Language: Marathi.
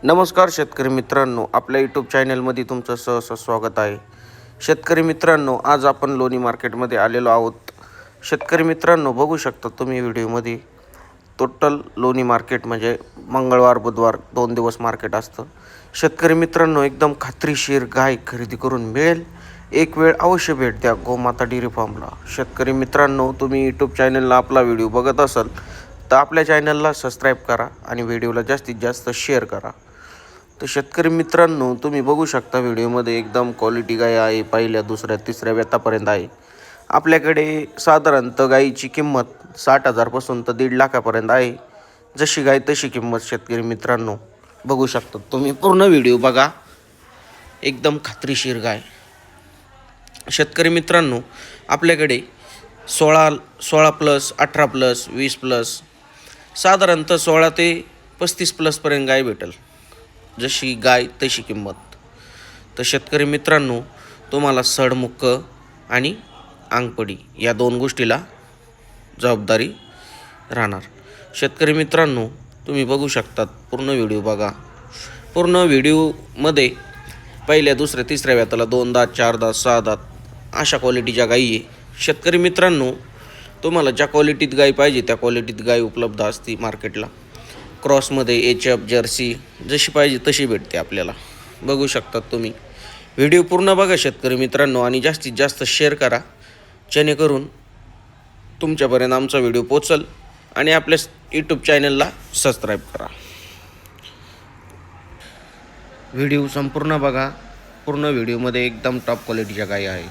नमस्कार शेतकरी मित्रांनो, आपल्या यूट्यूब चॅनलमध्ये तुमचं सहर्ष स्वागत आहे. शेतकरी मित्रांनो, आज आपण लोणी मार्केटमध्ये आलेलो आहोत. शेतकरी मित्रांनो, बघू शकता तुम्ही व्हिडिओमध्ये टोटल लोणी मार्केट म्हणजे मंगळवार बुधवार 2 दिवस मार्केट असतं. शेतकरी मित्रांनो, एकदम खात्रीशीर गाय खरेदी करून मिळेल. एक वेळ अवश्य भेट द्या गोमाता डेअरी फार्मला. शेतकरी मित्रांनो, तुम्ही यूट्यूब चॅनलला आपला व्हिडिओ बघत असाल तर आपल्या चॅनलला सबस्क्राईब करा आणि व्हिडिओला जास्तीत जास्त शेअर करा. तर शेतकरी मित्रांनो, तुम्ही बघू शकता व्हिडिओमध्ये एकदम क्वालिटी गाय आहे. पहिल्या दुसऱ्या तिसऱ्या व्यतापर्यंत आहे. आपल्याकडे साधारणतः गायीची किंमत 60,000पासून तर 1.5 लाखापर्यंत आहे. जशी गाय तशी किंमत. शेतकरी मित्रांनो, बघू शकता तुम्ही पूर्ण व्हिडिओ बघा. एकदम खात्रीशीर गाय. शेतकरी मित्रांनो, आपल्याकडे 16 प्लस 18 प्लस 20 प्लस साधारणतः 16 ते 35 प्लसपर्यंत गाय भेटेल. जशी गाय तशी किंमत. तर शेतकरी मित्रांनो, तुम्हाला सडमुक्क आणि अंगपडी या 2 गोष्टीला जबाबदारी राहणार. शेतकरी मित्रांनो, तुम्ही बघू शकतात पूर्ण व्हिडिओ बघा. पूर्ण व्हिडिओमध्ये पहिल्या दुसऱ्या तिसऱ्या व्यताला 2 दात 4 दात 6 दात अशा क्वालिटीच्या गायी आहे. शेतकरी मित्रांनो, तुम्हाला ज्या क्वालिटीत गाय पाहिजे त्या क्वालिटीत गाय उपलब्ध असते मार्केटला. क्रॉसमध्ये एचएफ जर्सी जशी पाहिजे तशी भेटते आपल्याला. बघू शकतात तुम्ही. व्हिडिओ पूर्ण बघा शेतकरी मित्रांनो आणि जास्तीत जास्त शेअर करा, जेणेकरून तुमच्यापर्यंत आमचा व्हिडिओ पोचल. आणि आपल्या यूट्यूब चॅनलला सबस्क्राईब करा. व्हिडिओ संपूर्ण बघा. पूर्ण व्हिडिओमध्ये एकदम टॉप क्वालिटीच्या गायी आहे.